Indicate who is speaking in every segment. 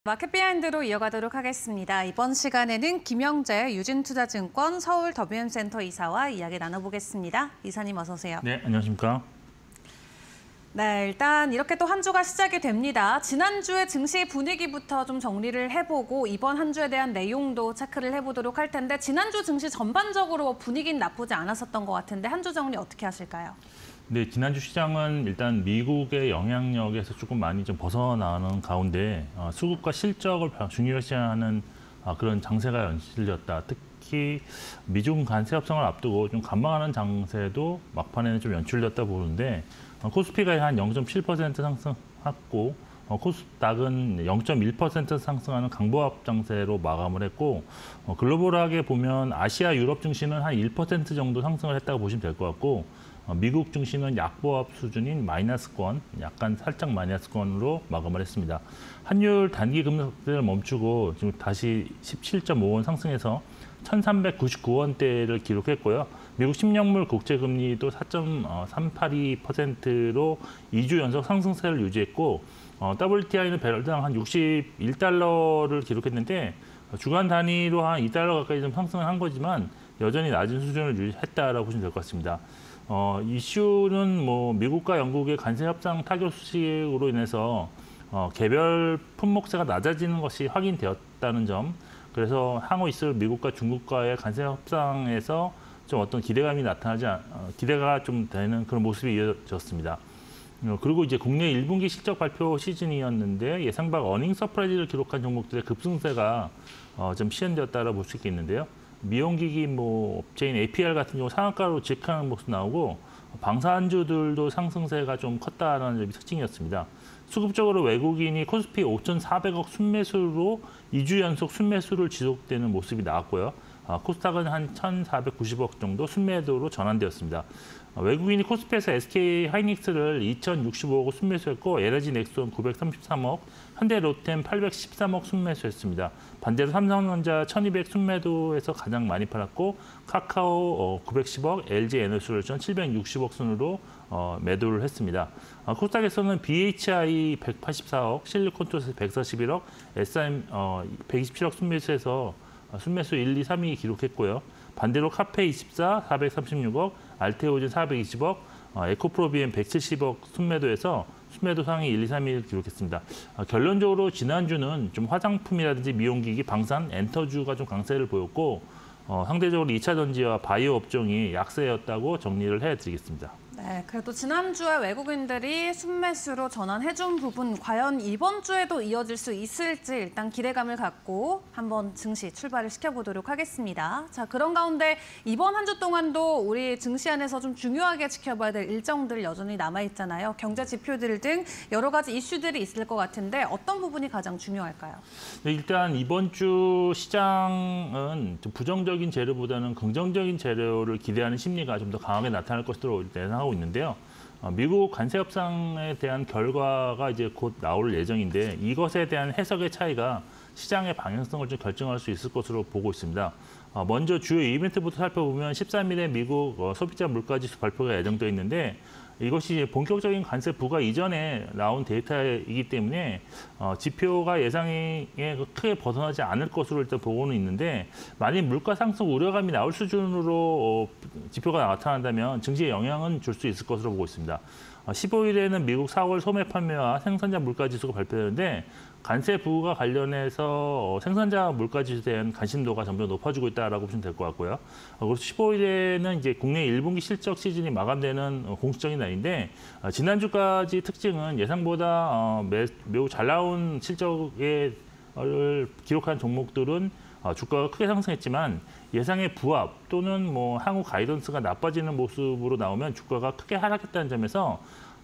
Speaker 1: 마켓 비하인드로 이어가도록 하겠습니다. 이번 시간에는 김영재 유진투자증권 서울 WM센터 이사와 이야기 나눠보겠습니다. 이사님 어서 오세요.
Speaker 2: 네, 안녕하십니까.
Speaker 1: 네, 일단 이렇게 또 한 주가 시작이 됩니다. 지난주의 증시 분위기부터 좀 정리를 해보고 이번 한 주에 대한 내용도 체크를 해보도록 할 텐데 지난주 증시 전반적으로 분위기는 나쁘지 않았었던 것 같은데 한 주 정리 어떻게 하실까요?
Speaker 2: 네, 지난주 시장은 일단 미국의 영향력에서 조금 많이 좀 벗어나는 가운데 수급과 실적을 중요시하는 그런 장세가 연출됐다. 특히 미중 관세 협상을 앞두고 좀 관망하는 장세도 막판에는 좀 연출됐다 보는데 코스피가 한 0.7% 상승했고 코스닥은 0.1% 상승하는 강보합 장세로 마감을 했고 글로벌하게 보면 아시아, 유럽 증시는 한 1% 정도 상승을 했다고 보시면 될 것 같고 미국 증시는 약보합 수준인 마이너스권, 약간 살짝 마이너스권으로 마감을 했습니다. 환율 단기 급락세를 멈추고 지금 다시 17.5원 상승해서 1,399원대를 기록했고요. 미국 10년물 국채금리도 4.382%로 2주 연속 상승세를 유지했고 WTI는 배럴당 한 61달러를 기록했는데 주간 단위로 한 2달러 가까이 좀 상승을 한 거지만 여전히 낮은 수준을 유지했다라고 보시면 될 것 같습니다. 이슈는 뭐 미국과 영국의 관세 협상 타결 소식으로 인해서 개별 품목세가 낮아지는 것이 확인되었다는 점. 그래서 향후 있을 미국과 중국과의 관세 협상에서 좀 어떤 기대가 좀 되는 그런 모습이 이어졌습니다. 그리고 이제 국내 1분기 실적 발표 시즌이었는데 예상 밖 어닝 서프라이즈를 기록한 종목들의 급승세가 좀 시현되었다고 볼 수 있겠는데요. 미용기기 업체인 APR 같은 경우 상한가로 직하는 모습 나오고 방산주들도 상승세가 좀 컸다는 점이 특징이었습니다. 수급적으로 외국인이 코스피 5,400억 순매수로 2주 연속 순매수를 지속되는 모습이 나왔고요. 코스닥은 한 1,490억 정도 순매도로 전환되었습니다. 외국인이 코스피에서 SK 하이닉스를 2,065억 순매수했고 LG 넥슨 933억, 현대 롯템 813억 순매수했습니다. 반대로 삼성전자 1,200 순매도에서 가장 많이 팔았고 카카오 910억, LG 에너지솔루션 760억 순으로 매도를 했습니다. 코스닥에서는 BHI 184억, 실리콘토스 141억, SM 127억 순매수해서 순매수 1, 2, 3위 기록했고요. 반대로 카페24 436억, 알테오진 420억, 에코프로비엠 170억 순매도에서 순매도 상위 1, 2, 3위를 기록했습니다. 결론적으로 지난주는 좀 화장품이라든지 미용기기, 방산, 엔터주가 좀 강세를 보였고 상대적으로 2차 전지와 바이오 업종이 약세였다고 정리를 해드리겠습니다.
Speaker 1: 네, 그래도 지난주에 외국인들이 순매수로 전환해준 부분 과연 이번 주에도 이어질 수 있을지 일단 기대감을 갖고 한번 증시 출발을 시켜보도록 하겠습니다. 자, 그런 가운데 이번 한 주 동안도 우리 증시 안에서 좀 중요하게 지켜봐야 될 일정들 여전히 남아있잖아요. 경제 지표들 등 여러 가지 이슈들이 있을 것 같은데 어떤 부분이 가장 중요할까요?
Speaker 2: 네, 일단 이번 주 시장은 좀 부정적인 재료보다는 긍정적인 재료를 기대하는 심리가 좀 더 강하게 나타날 것으로 예상하고 있는데요. 미국 관세 협상에 대한 결과가 이제 곧 나올 예정인데 이것에 대한 해석의 차이가 시장의 방향성을 좀 결정할 수 있을 것으로 보고 있습니다. 먼저 주요 이벤트부터 살펴보면 13일에 미국 소비자 물가지수 발표가 예정되어 있는데 이것이 본격적인 관세 부과 이전에 나온 데이터이기 때문에 지표가 예상에 크게 벗어나지 않을 것으로 일단 보고는 있는데 만약 물가 상승 우려감이 나올 수준으로 지표가 나타난다면 증시에 영향은 줄 수 있을 것으로 보고 있습니다. 15일에는 미국 4월 소매 판매와 생산자 물가지수가 발표되는데 관세 부과 관련해서 생산자 물가지수에 대한 관심도가 점점 높아지고 있다라고 보시면 될 것 같고요. 그리고 15일에는 이제 국내 1분기 실적 시즌이 마감되는 공식적인 날인데 지난주까지 특징은 예상보다 매우 잘 나온 실적을 기록한 종목들은 주가가 크게 상승했지만 예상의 부합 또는 향후 가이던스가 나빠지는 모습으로 나오면 주가가 크게 하락했다는 점에서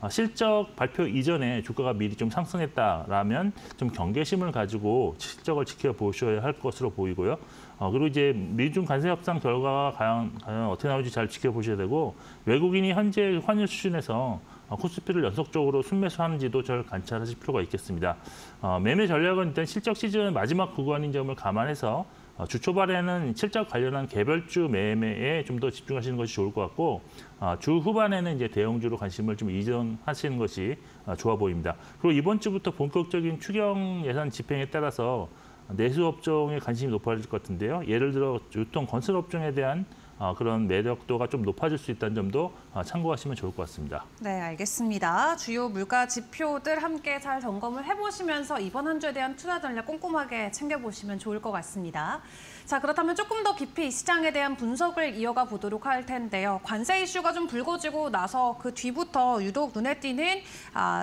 Speaker 2: 실적 발표 이전에 주가가 미리 좀 상승했다라면 좀 경계심을 가지고 실적을 지켜보셔야 할 것으로 보이고요. 그리고 이제 미중 관세 협상 결과가 과연 어떻게 나올지 잘 지켜보셔야 되고 외국인이 현재 환율 수준에서 코스피를 연속적으로 순매수하는지도 잘 관찰하실 필요가 있겠습니다. 매매 전략은 일단 실적 시즌 마지막 구간인 점을 감안해서 주 초반에는 실적 관련한 개별주 매매에 좀 더 집중하시는 것이 좋을 것 같고 주 후반에는 이제 대형주로 관심을 좀 이전하시는 것이 좋아 보입니다. 그리고 이번 주부터 본격적인 추경 예산 집행에 따라서 내수 업종에 관심이 높아질 것 같은데요. 예를 들어 유통 건설 업종에 대한 그런 매력도가 좀 높아질 수 있다는 점도 참고하시면 좋을 것 같습니다.
Speaker 1: 네, 알겠습니다. 주요 물가 지표들 함께 잘 점검을 해보시면서 이번 한 주에 대한 투자 전략 꼼꼼하게 챙겨보시면 좋을 것 같습니다. 자, 그렇다면 조금 더 깊이 시장에 대한 분석을 이어가 보도록 할 텐데요. 관세 이슈가 좀 불거지고 나서 그 뒤부터 유독 눈에 띄는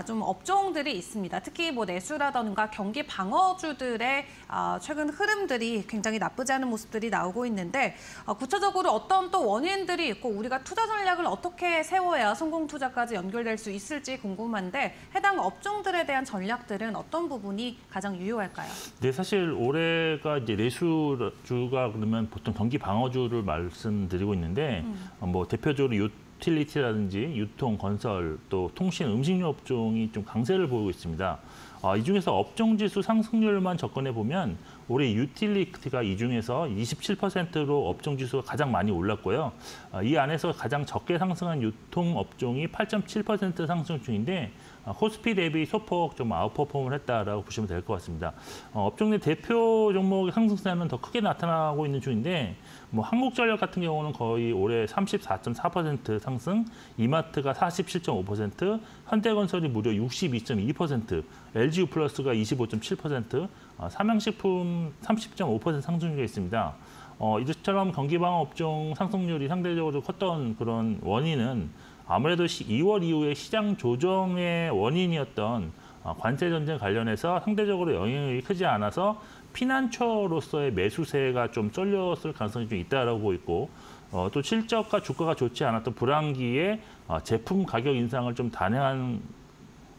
Speaker 1: 좀 업종들이 있습니다. 특히 뭐 내수라던가 경기 방어주들의 최근 흐름들이 굉장히 나쁘지 않은 모습들이 나오고 있는데 구체적으로 어떤 또 원인들이 있고 우리가 투자 전략을 어떻게 세워야 성공 투자까지 연결될 수 있을지 궁금한데 해당 업종들에 대한 전략들은 어떤 부분이 가장 유효할까요?
Speaker 2: 네, 사실 올해가 이제 내수주가 그러면 보통 경기 방어주를 말씀드리고 있는데 뭐 대표적으로 유틸리티라든지 유통, 건설, 또 통신, 음식료 업종이 좀 강세를 보이고 있습니다. 이 중에서 업종지수 상승률만 접근해 보면 올해 유틸리티가 이 중에서 27%로 업종지수가 가장 많이 올랐고요. 이 안에서 가장 적게 상승한 유통 업종이 8.7% 상승 중인데 코스피 대비 소폭 좀 아웃퍼폼을 했다라고 보시면 될 것 같습니다. 업종 내 대표 종목의 상승세는 더 크게 나타나고 있는 중인데 뭐 한국전력 같은 경우는 거의 올해 34.4% 상승, 이마트가 47.5%, 현대건설이 무려 62.2%, LG유플러스가 25.7%, 삼양식품 30.5% 상승 중에 있습니다. 이처럼 경기방어 업종 상승률이 상대적으로 컸던 그런 원인은 아무래도 2월 이후에 시장 조정의 원인이었던 관세 전쟁 관련해서 상대적으로 영향이 크지 않아서 피난처로서의 매수세가 좀 쏠렸을 가능성이 좀 있다라고 보고 있고 또 실적과 주가가 좋지 않았던 불황기에 제품 가격 인상을 좀 단행한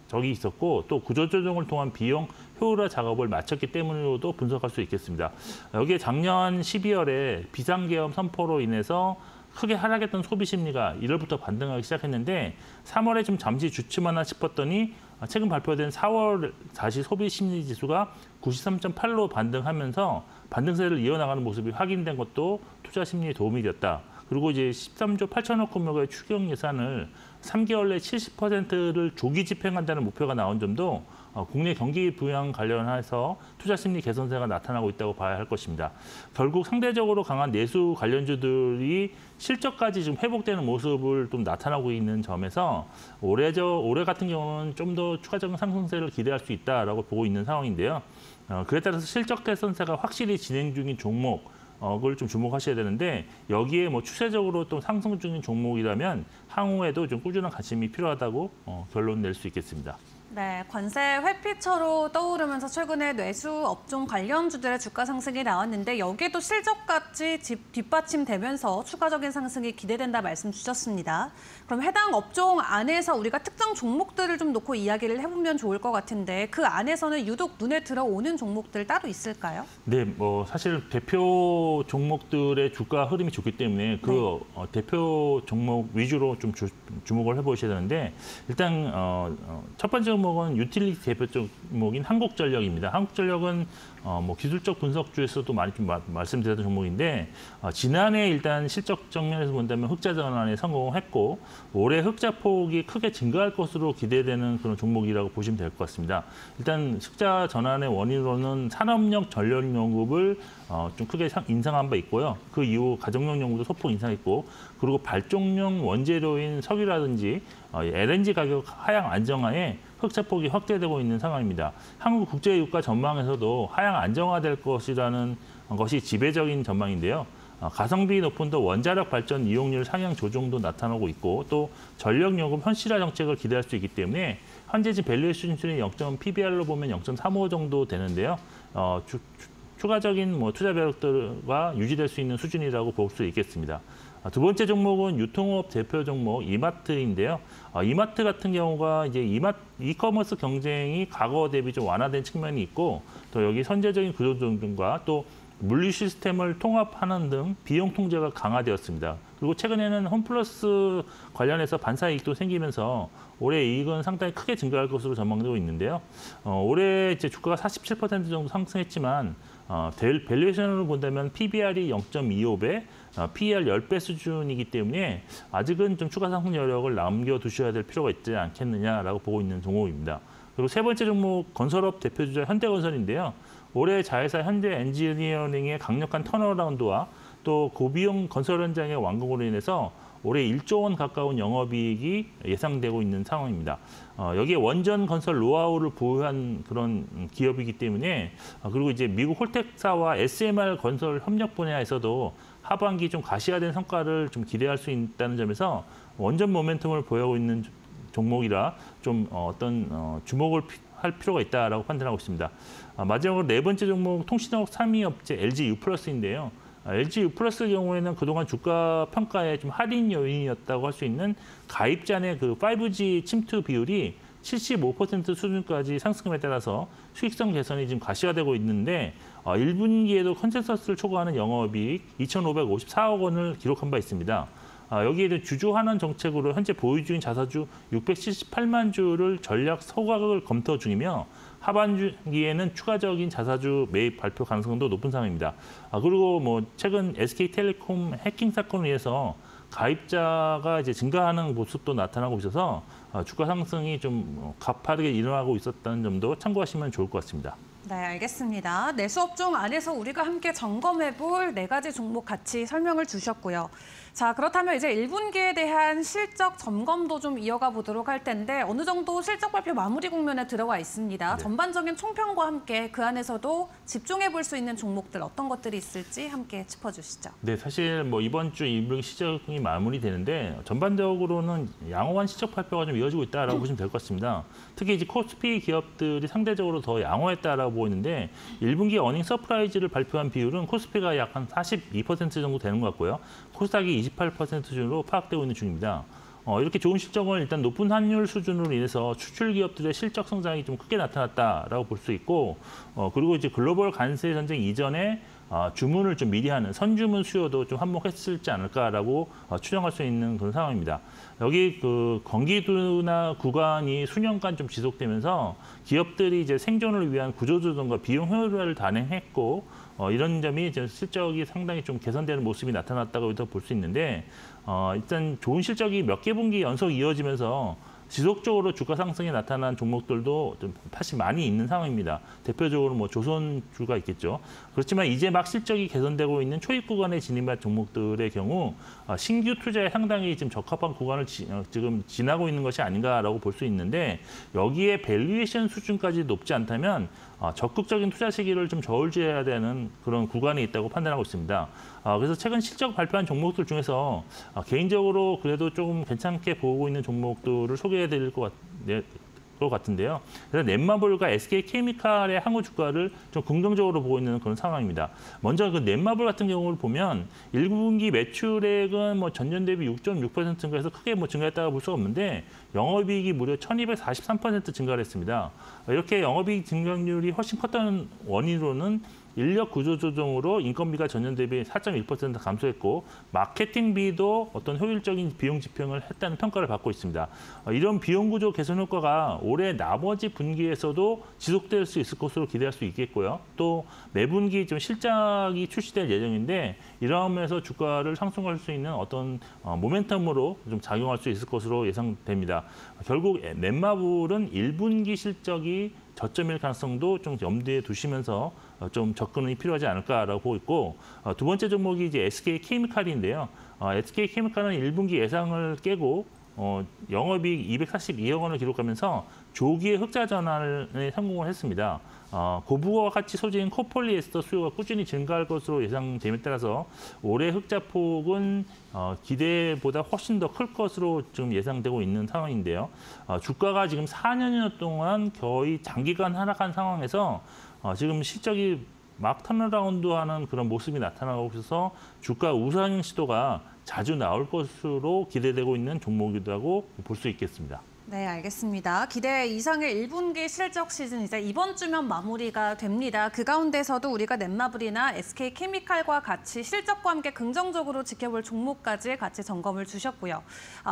Speaker 2: 적이 있었고 또 구조조정을 통한 비용 효율화 작업을 마쳤기 때문으로도 분석할 수 있겠습니다. 여기에 작년 12월에 비상계엄 선포로 인해서 크게 하락했던 소비 심리가 1월부터 반등하기 시작했는데 3월에 좀 잠시 주춤하나 싶었더니 최근 발표된 4월 다시 소비 심리 지수가 93.8로 반등하면서 반등세를 이어나가는 모습이 확인된 것도 투자 심리에 도움이 되었다. 그리고 이제 13조 8천억 규모의 추경 예산을 3개월 내 70%를 조기 집행한다는 목표가 나온 점도 국내 경기 부양 관련해서 투자 심리 개선세가 나타나고 있다고 봐야 할 것입니다. 결국 상대적으로 강한 내수 관련주들이 실적까지 좀 회복되는 모습을 좀 나타나고 있는 점에서 올해 같은 경우는 좀 더 추가적인 상승세를 기대할 수 있다라고 보고 있는 상황인데요. 그에 따라서 실적 개선세가 확실히 진행 중인 종목을 좀 주목하셔야 되는데 여기에 뭐 추세적으로 또 상승 중인 종목이라면 향후에도 좀 꾸준한 관심이 필요하다고 결론 낼 수 있겠습니다.
Speaker 1: 네, 관세 회피처로 떠오르면서 최근에 내수 업종 관련주들의 주가 상승이 나왔는데 여기에도 실적같이 뒷받침되면서 추가적인 상승이 기대된다 말씀 주셨습니다. 그럼 해당 업종 안에서 우리가 특정 종목들을 좀 놓고 이야기를 해보면 좋을 것 같은데 그 안에서는 유독 눈에 들어오는 종목들 따로 있을까요?
Speaker 2: 네, 뭐 사실 대표 종목들의 주가 흐름이 좋기 때문에 그 대표 종목 위주로 좀 주목을 해보셔야 되는데 일단 첫 번째 종목은 유틸리티 대표 종목인 한국전력입니다. 한국전력은 뭐 기술적 분석주에서도 많이 좀 말씀드렸던 종목인데 지난해 일단 실적 정면에서 본다면 흑자 전환에 성공했고 올해 흑자 폭이 크게 증가할 것으로 기대되는 그런 종목이라고 보시면 될 것 같습니다. 일단 흑자 전환의 원인으로는 산업력 전력 연구를 좀 크게 인상한 바 있고요. 그 이후 가정용 연구도 소폭 인상했고 그리고 발전용 원재료인 석유라든지 LNG 가격 하향 안정화에 흑자폭이 확대되고 있는 상황입니다. 한국 국제유가 전망에서도 하향 안정화될 것이라는 것이 지배적인 전망인데요. 가성비 높은 또 원자력 발전 이용률 상향 조정도 나타나고 있고 또 전력요금 현실화 정책을 기대할 수 있기 때문에 현재 지금 밸류에이션 순위 0. PBR로 보면 0.35 정도 되는데요. 추가적인 뭐 투자 배력들과 유지될 수 있는 수준이라고 볼 수 있겠습니다. 두 번째 종목은 유통업 대표 종목 이마트인데요. 이마트 같은 경우가 이제 이커머스 경쟁이 과거 대비 좀 완화된 측면이 있고 또 여기 선제적인 구조조정과 또 물류 시스템을 통합하는 등 비용 통제가 강화되었습니다. 그리고 최근에는 홈플러스 관련해서 반사이익도 생기면서 올해 이익은 상당히 크게 증가할 것으로 전망되고 있는데요. 올해 이제 주가가 47% 정도 상승했지만 밸류에이션으로 본다면 PBR이 0.25배, PER 10배 수준이기 때문에 아직은 좀 추가 상승 여력을 남겨두셔야 될 필요가 있지 않겠느냐라고 보고 있는 종목입니다. 그리고 세 번째 종목 건설업 대표주자 현대건설인데요. 올해 자회사 현대엔지니어링의 강력한 턴어라운드와 또 고비용 건설 현장의 완공으로 인해서 올해 1조 원 가까운 영업이익이 예상되고 있는 상황입니다. 여기에 원전 건설 노하우를 보유한 그런 기업이기 때문에 그리고 이제 미국 홀텍사와 SMR 건설 협력 분야에서도 하반기 좀 가시화된 성과를 좀 기대할 수 있다는 점에서 원전 모멘텀을 보여오고 있는 종목이라 좀 주목을 할 필요가 있다라고 판단하고 있습니다. 마지막으로 네 번째 종목 통신업 3위 업체 LG U+인데요. LG U+의 경우에는 그동안 주가 평가에 좀 할인 요인이었다고 할 수 있는 가입자 내 그 5G 침투 비율이 75% 수준까지 상승함에 따라서 수익성 개선이 지금 가시화되고 있는데 1분기에도 컨센서스를 초과하는 영업이익 2,554억 원을 기록한 바 있습니다. 여기에 주주 환원 정책으로 현재 보유 중인 자사주 678만 주를 전략 소각을 검토 중이며 하반기에는 추가적인 자사주 매입 발표 가능성도 높은 상황입니다. 그리고 뭐 최근 SK텔레콤 해킹 사건으로 인해서 가입자가 이제 증가하는 모습도 나타나고 있어서 주가 상승이 좀 가파르게 일어나고 있었다는 점도 참고하시면 좋을 것 같습니다.
Speaker 1: 네, 알겠습니다. 내수업종 안에서 우리가 함께 점검해볼 네 가지 종목 같이 설명을 주셨고요. 자, 그렇다면 이제 1분기에 대한 실적 점검도 좀 이어가 보도록 할 텐데 어느 정도 실적 발표 마무리 국면에 들어와 있습니다.
Speaker 2: 네.
Speaker 1: 전반적인 총평과 함께 그 안에서도 집중해 볼 수 있는 종목들 어떤 것들이 있을지 함께 짚어주시죠.
Speaker 2: 네, 사실 뭐 이번 주 1분기 실적이 마무리되는데 전반적으로는 양호한 실적 발표가 좀 이어지고 있다라고 보시면 될 것 같습니다. 특히 이제 코스피 기업들이 상대적으로 더 양호했다라고 보이는데 1분기 어닝 서프라이즈를 발표한 비율은 코스피가 약 한 42% 정도 되는 것 같고요. 코스닥이 28% 수준으로 파악되고 있는 중입니다. 이렇게 좋은 실적은 일단 높은 환율 수준으로 인해서 추출 기업들의 실적 성장이 좀 크게 나타났다라고 볼 수 있고, 그리고 이제 글로벌 관세 전쟁 이전에 주문을 좀 미리 하는 선주문 수요도 좀 한몫했을지 않을까라고 추정할 수 있는 그런 상황입니다. 여기 그 경기도나 구간이 수년간 좀 지속되면서 기업들이 이제 생존을 위한 구조조정과 비용 효율화를 단행했고, 이런 점이 이제 실적이 상당히 좀 개선되는 모습이 나타났다고 볼 수 있는데, 일단 좋은 실적이 몇 개 분기 연속 이어지면서 지속적으로 주가 상승이 나타난 종목들도 좀 사실 많이 있는 상황입니다. 대표적으로 뭐 조선주가 있겠죠. 그렇지만 이제 막 실적이 개선되고 있는 초입 구간에 진입한 종목들의 경우 신규 투자에 상당히 지금 적합한 구간을 지금 지나고 있는 것이 아닌가라고 볼 수 있는데 여기에 밸류에이션 수준까지 높지 않다면 적극적인 투자 시기를 좀 저울질해야 되는 그런 구간이 있다고 판단하고 있습니다. 그래서 최근 실적 발표한 종목들 중에서 개인적으로 그래도 조금 괜찮게 보고 있는 종목들을 소개해드릴 것 같은데요. 그래서 넷마블과 SK케미칼의 향후 주가를 좀 긍정적으로 보고 있는 그런 상황입니다. 먼저 그 넷마블 같은 경우를 보면 1분기 매출액은 뭐 전년 대비 6.6% 증가해서 크게 뭐 증가했다고 볼 수가 없는데 영업이익이 무려 1,243% 증가를 했습니다. 이렇게 영업이익 증가율이 훨씬 컸다는 원인으로는 인력 구조 조정으로 인건비가 전년 대비 4.1% 감소했고 마케팅비도 어떤 효율적인 비용 집행을 했다는 평가를 받고 있습니다. 이런 비용 구조 개선 효과가 올해 나머지 분기에서도 지속될 수 있을 것으로 기대할 수 있겠고요. 또 매분기 좀 실적이 출시될 예정인데 이러면서 주가를 상승할 수 있는 어떤 모멘텀으로 좀 작용할 수 있을 것으로 예상됩니다. 결국 넷마블은 1분기 실적이 저점일 가능성도 좀 염두에 두시면서 좀 접근이 필요하지 않을까라고 보고 있고 두 번째 종목이 이제 SK케미칼인데요. SK케미칼은 1분기 예상을 깨고 영업이익 242억 원을 기록하면서 조기의 흑자 전환에 성공을 했습니다. 고부가와 같이 소재인 코폴리에스터 수요가 꾸준히 증가할 것으로 예상됨에 따라서 올해 흑자 폭은 기대보다 훨씬 더 클 것으로 지금 예상되고 있는 상황인데요. 주가가 지금 4년여 동안 거의 장기간 하락한 상황에서 지금 실적이 막 턴어라운드하는 그런 모습이 나타나고 있어서 주가 우상향 시도가 자주 나올 것으로 기대되고 있는 종목이라고 볼 수 있겠습니다.
Speaker 1: 네, 알겠습니다. 기대 이상의 1분기 실적 시즌 이제 이번 주면 마무리가 됩니다. 그 가운데서도 우리가 넷마블이나 SK케미칼과 같이 실적과 함께 긍정적으로 지켜볼 종목까지 같이 점검을 주셨고요.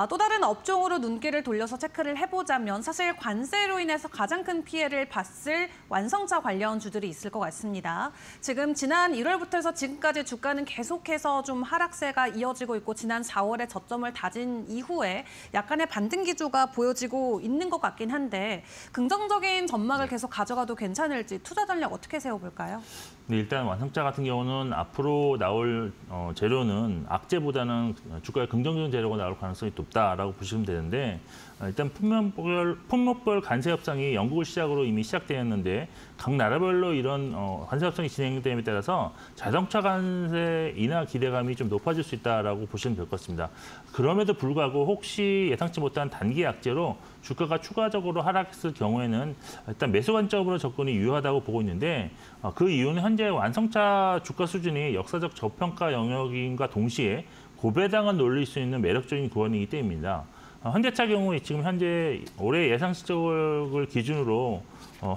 Speaker 1: 또 다른 업종으로 눈길을 돌려서 체크를 해보자면 사실 관세로 인해서 가장 큰 피해를 봤을 완성차 관련 주들이 있을 것 같습니다. 지금 지난 1월부터 해서 지금까지 주가는 계속해서 좀 하락세가 이어지고 있고 지난 4월에 저점을 다진 이후에 약간의 반등 기조가 보여지고 있는 것 같긴 한데 긍정적인 전망을 계속 가져가도 괜찮을지 투자 전략 어떻게 세워볼까요?
Speaker 2: 네, 일단 완성차 같은 경우는 앞으로 나올 재료는 악재보다는 주가에 긍정적인 재료가 나올 가능성이 높다라고 보시면 되는데 일단 품목별 관세 협상이 영국을 시작으로 이미 시작되었는데 각 나라별로 이런 관세 협상이 진행됨에 따라서 자동차 관세 인하 기대감이 좀 높아질 수 있다라고 보시면 될 것 같습니다. 그럼에도 불구하고 혹시 예상치 못한 단기 악재로 주가가 추가적으로 하락했을 경우에는 일단 매수 관점으로 접근이 유효하다고 보고 있는데 그 이유는 현재 완성차 주가 수준이 역사적 저평가 영역인과 동시에 고배당을 놀릴 수 있는 매력적인 구간이기 때문입니다. 현대차 경우 지금 현재 올해 예상 실적을 기준으로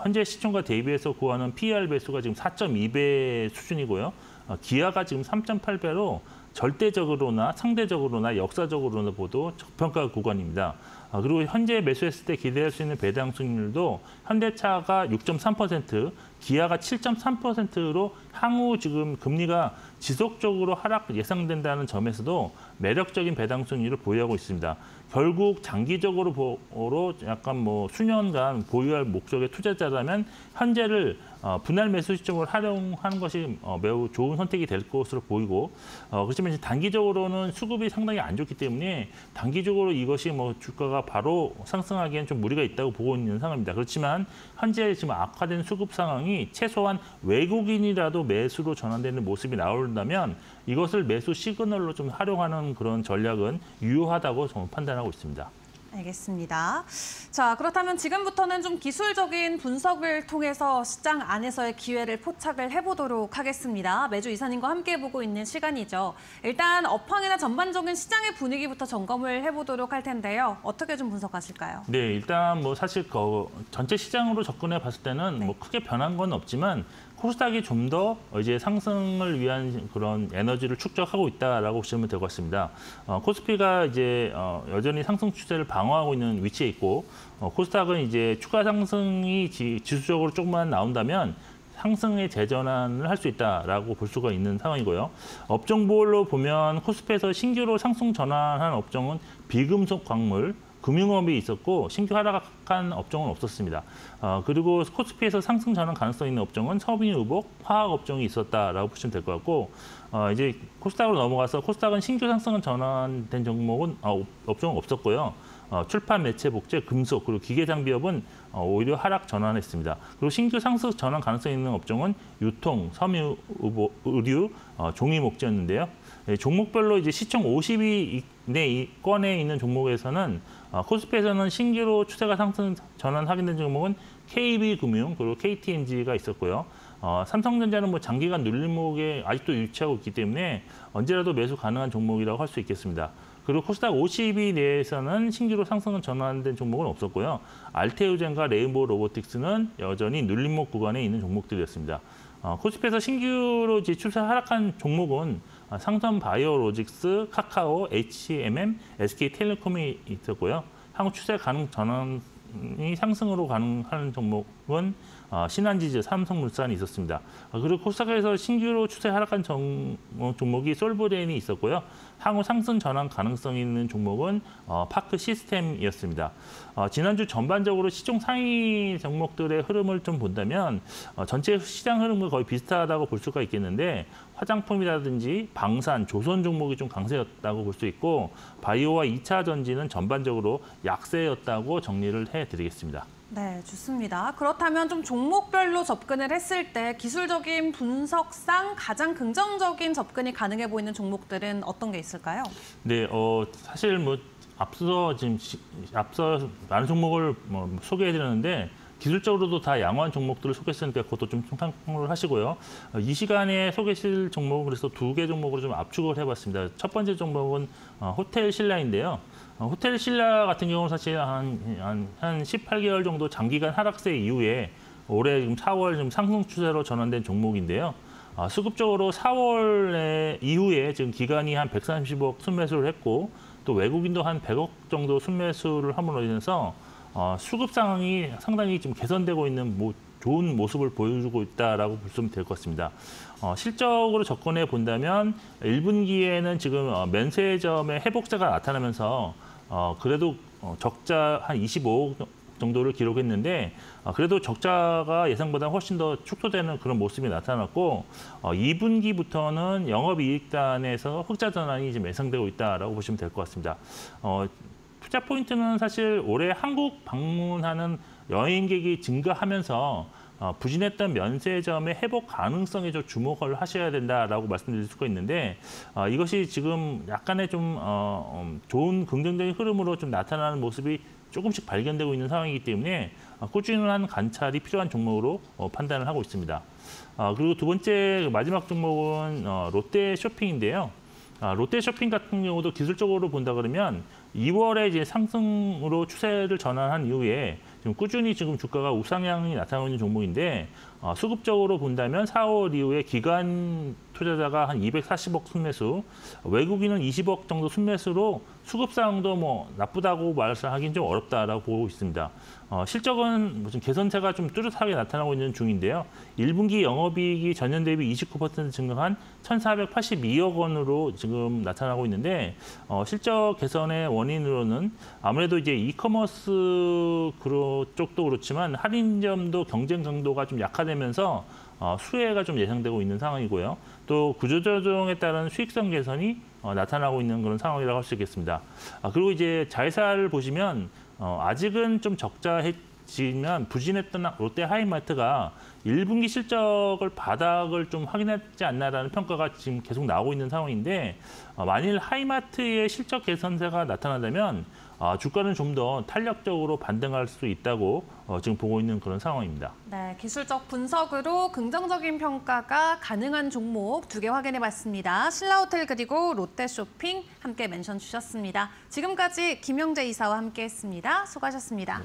Speaker 2: 현재 시총과 대비해서 구하는 PER 배수가 지금 4.2배 수준이고요. 기아가 지금 3.8배로 절대적으로나 상대적으로나 역사적으로나 보도 저평가 구간입니다. 그리고 현재 매수했을 때 기대할 수 있는 배당 수익률도 현대차가 6.3%, 기아가 7.3%로 향후 지금 금리가 지속적으로 하락 예상된다는 점에서도 매력적인 배당 수익률을 보유하고 있습니다. 결국 장기적으로 약간 수년간 보유할 목적의 투자자라면 현재를 분할 매수 시점으로 활용하는 것이 매우 좋은 선택이 될 것으로 보이고 그렇지만 이제 단기적으로는 수급이 상당히 안 좋기 때문에 단기적으로 이것이 주가가 바로 상승하기엔 좀 무리가 있다고 보고 있는 상황입니다. 그렇지만 현재 지금 악화된 수급 상황이 최소한 외국인이라도 매수로 전환되는 모습이 나온다면 이것을 매수 시그널로 좀 활용하는 그런 전략은 유효하다고 저는 판단하고 있습니다.
Speaker 1: 알겠습니다. 자, 그렇다면 지금부터는 좀 기술적인 분석을 통해서 시장 안에서의 기회를 포착을 해보도록 하겠습니다. 매주 이사님과 함께 보고 있는 시간이죠. 일단 업황이나 전반적인 시장의 분위기부터 점검을 해보도록 할 텐데요. 어떻게 좀 분석하실까요?
Speaker 2: 네, 일단 사실 전체 시장으로 접근해 봤을 때는 크게 변한 건 없지만 코스닥이 좀 더 이제 상승을 위한 그런 에너지를 축적하고 있다라고 보시면 될 것 같습니다. 코스피가 이제 여전히 상승 추세를 방어하고 있는 위치에 있고 코스닥은 이제 추가 상승이 지수적으로 조금만 나온다면 상승의 재전환을 할 수 있다라고 볼 수가 있는 상황이고요. 업종별로 보면 코스피에서 신규로 상승 전환한 업종은 비금속 광물, 금융업이 있었고 신규 하락한 업종은 없었습니다. 그리고 코스피에서 상승 전환 가능성 있는 업종은 섬유유복, 화학 업종이 있었다라고 보시면 될 것 같고 이제 코스닥으로 넘어가서 코스닥은 신규 상승 전환된 종목은 업종은 없었고요. 출판, 매체, 복제, 금속, 그리고 기계장비업은 오히려 하락 전환했습니다. 그리고 신규 상승 전환 가능성 있는 업종은 유통, 섬유, 의류, 종이 목재였는데요. 종목별로 이제 시총 50위 내권에 있는 종목에서는 코스피에서는 신규로 추세가 상승 전환 확인된 종목은 KB금융 그리고 KTNG가 있었고요. 삼성전자는 장기간 눌림목에 아직도 유치하고 있기 때문에 언제라도 매수 가능한 종목이라고 할 수 있겠습니다. 그리고 코스닥 50위 내에서는 신규로 상승 전환된 종목은 없었고요. 알테오젠과 레인보우 로보틱스는 여전히 눌림목 구간에 있는 종목들이었습니다. 코스피에서 신규로 추세 하락한 종목은 상선 바이오로직스, 카카오, HMM, SK텔레콤이 있었고요. 향후 추세 가능 전환이 상승으로 가능한 종목은 신한지즈, 삼성물산이 있었습니다. 그리고 코스닥에서 신규로 추세 하락한 종목이 솔브레인이 있었고요. 향후 상승 전환 가능성 있는 종목은 파크 시스템이었습니다. 지난주 전반적으로 시총 상위 종목들의 흐름을 좀 본다면 전체 시장 흐름과 거의 비슷하다고 볼 수가 있겠는데 화장품이라든지 방산, 조선 종목이 좀 강세였다고 볼 수 있고 바이오와 2차 전지는 전반적으로 약세였다고 정리를 해드리겠습니다.
Speaker 1: 네, 좋습니다. 그렇다면 좀 종목별로 접근을 했을 때 기술적인 분석상 가장 긍정적인 접근이 가능해 보이는 종목들은 어떤 게 있을까요?
Speaker 2: 네, 사실 앞서 많은 종목을 소개해드렸는데 기술적으로도 다 양호한 종목들을 소개했으니까 그것도 좀 참고를 하시고요. 이 시간에 소개실 종목은 그래서 2개 종목으로 좀 압축을 해봤습니다. 첫 번째 종목은 호텔 신라인데요. 호텔 신라 같은 경우는 사실 한 18개월 정도 장기간 하락세 이후에 올해 지금 4월 좀 상승 추세로 전환된 종목인데요. 수급적으로 4월 이후에 지금 기관이 한 130억 순매수를 했고 또 외국인도 한 100억 정도 순매수를 함으로 인해서 수급 상황이 상당히 좀 개선되고 있는 좋은 모습을 보여주고 있다라고 보시면 될 것 같습니다. 실적으로 접근해 본다면 1분기에는 지금 면세점의 회복세가 나타나면서 그래도 적자 한 25억 정도를 기록했는데 그래도 적자가 예상보다 훨씬 더 축소되는 그런 모습이 나타났고 2분기부터는 영업이익단에서 흑자 전환이 지금 예상되고 있다라고 보시면 될 것 같습니다. 투자 포인트는 사실 올해 한국 방문하는 여행객이 증가하면서 부진했던 면세점의 회복 가능성에 좀 주목을 하셔야 된다라고 말씀드릴 수가 있는데 이것이 지금 약간의 좀 좋은 긍정적인 흐름으로 좀 나타나는 모습이 조금씩 발견되고 있는 상황이기 때문에 꾸준한 관찰이 필요한 종목으로 판단을 하고 있습니다. 그리고 두 번째 마지막 종목은 롯데 쇼핑인데요. 롯데 쇼핑 같은 경우도 기술적으로 본다 그러면 2월에 이제 상승으로 추세를 전환한 이후에 지금 꾸준히 지금 주가가 우상향이 나타나고 있는 종목인데 수급적으로 본다면 4월 이후에 기관 투자자가 한 240억 순매수, 외국인은 20억 정도 순매수로 수급 상황도 뭐 나쁘다고 말하기는 좀 어렵다라고 보고 있습니다. 실적은 무슨 개선세가 좀 뚜렷하게 나타나고 있는 중인데요. 1분기 영업이익이 전년 대비 29% 증가한 1,482억 원으로 지금 나타나고 있는데 실적 개선의 원인으로는 아무래도 이제 이커머스 쪽도 그렇지만 할인점도 경쟁 강도가 좀 약화되면서 수혜가 좀 예상되고 있는 상황이고요. 또 구조조정에 따른 수익성 개선이 나타나고 있는 그런 상황이라고 할 수 있겠습니다. 그리고 이제 자회사를 보시면 아직은 좀 적자했지만 부진했던 롯데 하이마트가 1분기 실적을 바닥을 좀 확인했지 않나라는 평가가 지금 계속 나오고 있는 상황인데 만일 하이마트의 실적 개선세가 나타나다면 주가는 좀 더 탄력적으로 반등할 수 있다고 지금 보고 있는 그런 상황입니다.
Speaker 1: 네, 기술적 분석으로 긍정적인 평가가 가능한 종목 2개 확인해봤습니다. 신라호텔 그리고 롯데쇼핑 함께 멘션 주셨습니다. 지금까지 김영재 이사와 함께했습니다. 수고하셨습니다.